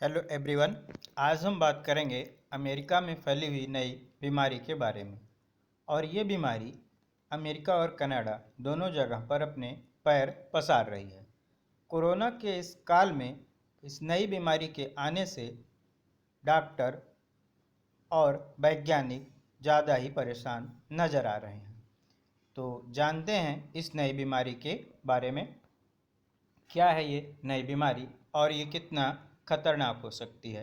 Hello everyone. आज हम बात करेंगे अमेरिका में फैली हुई नई बीमारी के बारे में। और ये बीमारी अमेरिका और कनाडा दोनों जगह पर अपने पैर पसार रही है। कोरोना के इस काल में इस नई बीमारी के आने से डॉक्टर और वैज्ञानिक ज़्यादा ही परेशान नज़र आ रहे हैं। तो जानते हैं इस नई बीमारी के बारे में। क्या है ये नई बीमारी और ये कितना खतरनाक हो सकती है।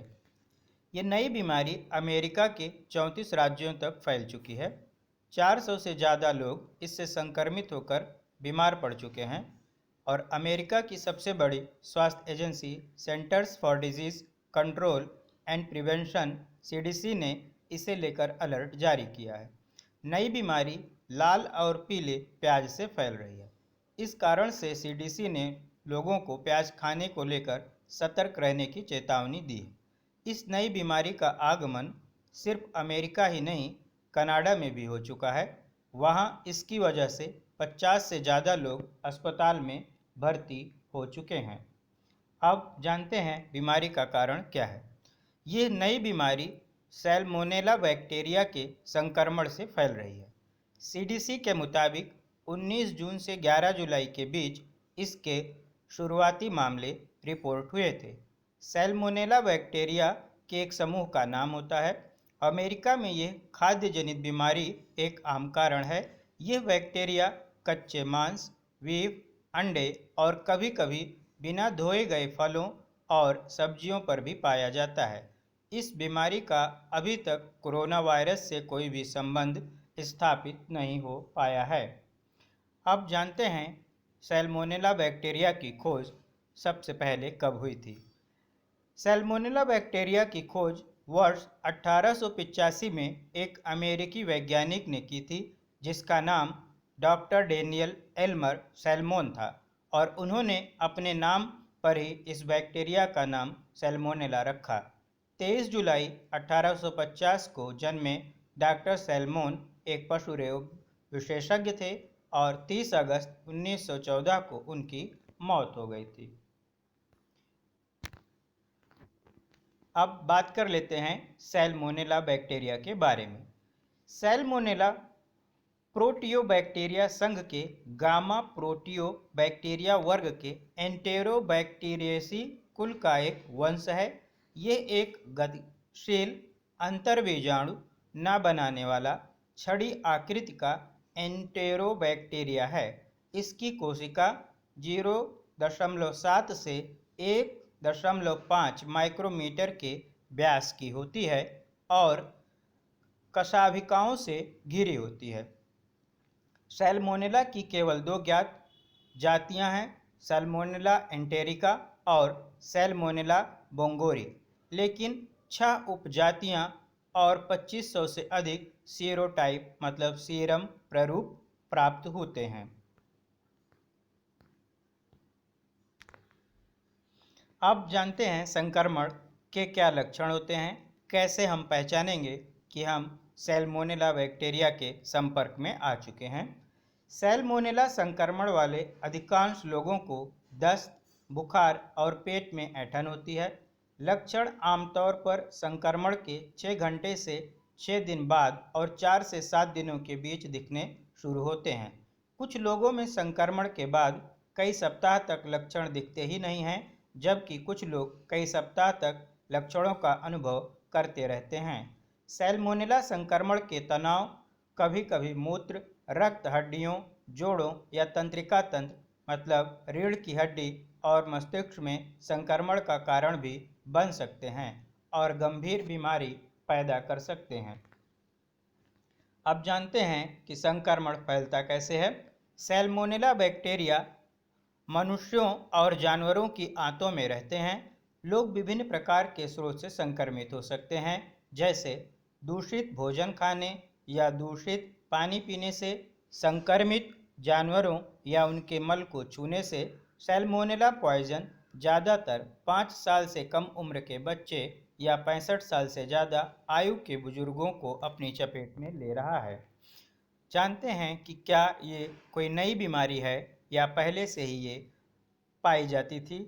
ये नई बीमारी अमेरिका के 34 राज्यों तक फैल चुकी है। 400 से ज़्यादा लोग इससे संक्रमित होकर बीमार पड़ चुके हैं और अमेरिका की सबसे बड़ी स्वास्थ्य agency centres for disease control and prevention CDC ने इसे लेकर अलर्ट जारी किया है। नई बीमारी लाल और पीले प्याज से फैल रही है। इस कारण से सीडीसी ने लोगों को प्याज खाने को लेकर सतर्क रहने की चेतावनी दी है। इस नई बीमारी का आगमन सिर्फ अमेरिका ही नहीं, कनाडा में भी हो चुका है। वहां इसकी वजह से 50 से ज़्यादा लोग अस्पताल में भर्ती हो चुके हैं। अब जानते हैं बीमारी का कारण क्या है। ये नई बीमारी सैल्मोनेला बैक्टीरिया के संक्रमण से फैल रही है। सीडीसी के मुताबिक 19 जून से 11 जुलाई के बीच इसके शुरुआती मामले रिपोर्ट हुए थे। सैल्मोनेला बैक्टीरिया के एक समूह का नाम होता है। अमेरिका में यह खाद्य जनित बीमारी एक आम कारण है। यह बैक्टीरिया कच्चे मांस, बीफ, अंडे और कभी-कभी बिना धोए गए फलों और सब्जियों पर भी पाया जाता है। इस बीमारी का अभी तक कोरोना वायरस से कोई भी संबंध स्थापित नहीं हो पाया है। अब जानते हैं सैल्मोनेला बैक्टीरिया की खोज सबसे पहले कब हुई थी। सैल्मोनेला बैक्टीरिया की खोज वर्ष 1885 में एक अमेरिकी वैज्ञानिक ने की थी, जिसका नाम डॉक्टर डेनियल एल्मर सैल्मोन था और उन्होंने अपने नाम पर ही इस बैक्टीरिया का नाम सैल्मोनेला रखा। 23 जुलाई 1850 को जन्मे डॉक्टर सैल्मोन एक पशु रोग विशेषज्ञ थे और 30 अगस्त 1914 को उनकी मौत हो गई थी। अब बात कर लेते हैं सैल्मोनेला बैक्टीरिया के बारे में। सैल्मोनेला प्रोटियोबैक्टीरिया संघ के गामा प्रोटियोबैक्टीरिया वर्ग के एंटेरोबैक्टीरियेसी कुल का एक वंश है। ये एक गतिशील अंतर्बीजाणु न बनाने वाला छड़ी आकृति का एंटेरोबैक्टीरिया है। इसकी कोशिका 0.7 से 1.5 माइक्रोमीटर के व्यास की होती है और कशाभिकाओं से घिरी होती है। सैल्मोनेला की केवल 2 ज्ञात जातियां हैं, सैल्मोनेला एंटेरिका और सैल्मोनेला बोंगोरी, लेकिन 6 उपजातियां और 2500 से अधिक सीरोटाइप मतलब सीरम प्रारूप प्राप्त होते हैं। अब जानते हैं संक्रमण के क्या लक्षण होते हैं, कैसे हम पहचानेंगे कि हम सैल्मोनेला बैक्टीरिया के संपर्क में आ चुके हैं। सैल्मोनेला संक्रमण वाले अधिकांश लोगों को दस्त, बुखार और पेट में ऐंठन होती है। लक्षण आमतौर पर संक्रमण के 6 घंटे से 6 दिन बाद और 4 से 7 दिनों के बीच दिखने शुरू होते हैं। कुछ लोगों में संक्रमण के बाद कई सप्ताह तक लक्षण दिखते ही नहीं हैं, जबकि कुछ लोग कई सप्ताह तक लक्षणों का अनुभव करते रहते हैं। सैल्मोनेला संक्रमण के तनाव कभी कभी मूत्र, रक्त, हड्डियों, जोड़ों या तंत्रिका तंत्र मतलब रीढ़ की हड्डी और मस्तिष्क में संक्रमण का कारण भी बन सकते हैं और गंभीर बीमारी पैदा कर सकते हैं। अब जानते हैं कि संक्रमण फैलता कैसे है। सैल्मोनेला बैक्टीरिया मनुष्यों और जानवरों की आंतों में रहते हैं। लोग विभिन्न प्रकार के स्रोत से संक्रमित हो सकते हैं, जैसे दूषित भोजन खाने या दूषित पानी पीने से, संक्रमित जानवरों या उनके मल को छूने से। सैल्मोनेला पॉइजन ज़्यादातर 5 साल से कम उम्र के बच्चे या 65 साल से ज़्यादा आयु के बुजुर्गों को अपनी चपेट में ले रहा है। जानते हैं कि क्या ये कोई नई बीमारी है या पहले से ही ये पाई जाती थी।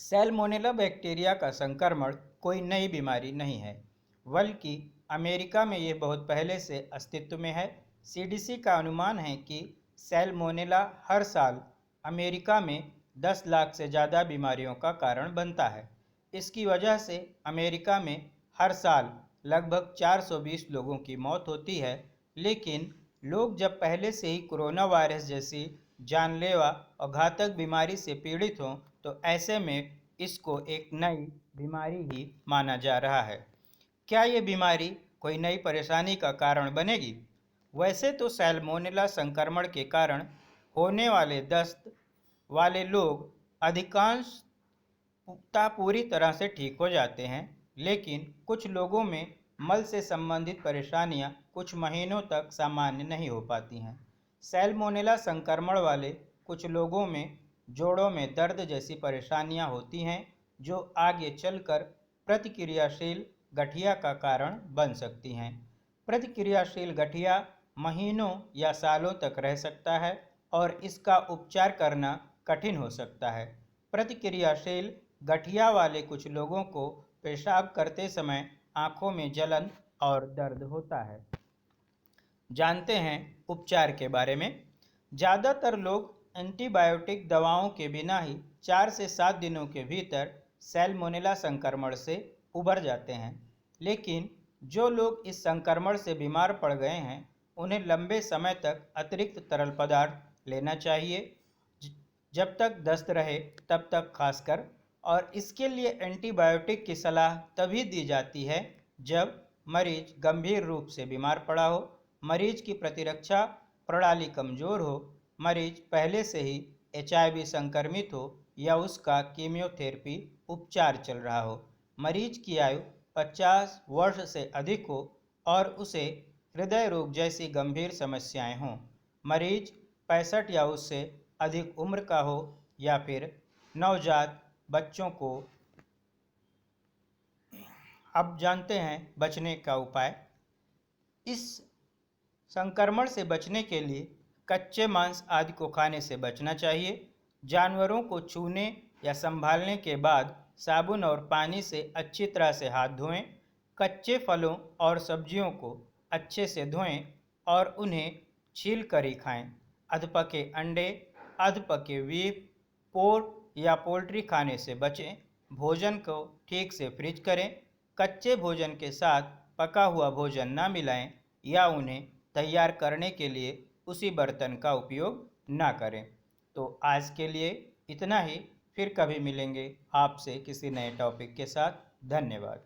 सैल्मोनेला बैक्टीरिया का संक्रमण कोई नई बीमारी नहीं है, बल्कि अमेरिका में ये बहुत पहले से अस्तित्व में है। सीडीसी का अनुमान है कि सैल्मोनेला हर साल अमेरिका में 10 लाख से ज़्यादा बीमारियों का कारण बनता है। इसकी वजह से अमेरिका में हर साल लगभग 420 लोगों की मौत होती है। लेकिन लोग जब पहले से ही कोरोना वायरस जैसी जानलेवा और घातक बीमारी से पीड़ित हों, तो ऐसे में इसको एक नई बीमारी ही माना जा रहा है। क्या ये बीमारी कोई नई परेशानी का कारण बनेगी? वैसे तो सैल्मोनेला संक्रमण के कारण होने वाले दस्त वाले लोग अधिकांशतः पूरी तरह से ठीक हो जाते हैं, लेकिन कुछ लोगों में मल से संबंधित परेशानियां कुछ महीनों तक सामान्य नहीं हो पाती हैं। सैल्मोनेला संक्रमण वाले कुछ लोगों में जोड़ों में दर्द जैसी परेशानियां होती हैं, जो आगे चलकर प्रतिक्रियाशील गठिया का कारण बन सकती हैं। प्रतिक्रियाशील गठिया महीनों या सालों तक रह सकता है और इसका उपचार करना कठिन हो सकता है। प्रतिक्रियाशील गठिया वाले कुछ लोगों को पेशाब करते समय आंखों में जलन और दर्द होता है। जानते हैं उपचार के बारे में। ज़्यादातर लोग एंटीबायोटिक दवाओं के बिना ही 4 से 7 दिनों के भीतर सैल्मोनेला संक्रमण से उबर जाते हैं। लेकिन जो लोग इस संक्रमण से बीमार पड़ गए हैं, उन्हें लंबे समय तक अतिरिक्त तरल पदार्थ लेना चाहिए, जब तक दस्त रहे तब तक खासकर। और इसके लिए एंटीबायोटिक की सलाह तभी दी जाती है जब मरीज गंभीर रूप से बीमार पड़ा हो, मरीज की प्रतिरक्षा प्रणाली कमज़ोर हो, मरीज पहले से ही HIV संक्रमित हो या उसका कीमोथेरेपी उपचार चल रहा हो, मरीज की आयु 50 वर्ष से अधिक हो और उसे हृदय रोग जैसी गंभीर समस्याएं हों, मरीज 65 या उससे अधिक उम्र का हो या फिर नवजात बच्चों को। अब जानते हैं बचने का उपाय। इस संक्रमण से बचने के लिए कच्चे मांस आदि को खाने से बचना चाहिए। जानवरों को छूने या संभालने के बाद साबुन और पानी से अच्छी तरह से हाथ धोएं। कच्चे फलों और सब्जियों को अच्छे से धोएं और उन्हें छील कर ही खाएं। अधपके अंडे, अधपके बीफ, पोर्क या पोल्ट्री खाने से बचें। भोजन को ठीक से फ्रीज करें। कच्चे भोजन के साथ पका हुआ भोजन ना मिलाएं या उन्हें तैयार करने के लिए उसी बर्तन का उपयोग ना करें। तो आज के लिए इतना ही। फिर कभी मिलेंगे आपसे किसी नए टॉपिक के साथ। धन्यवाद।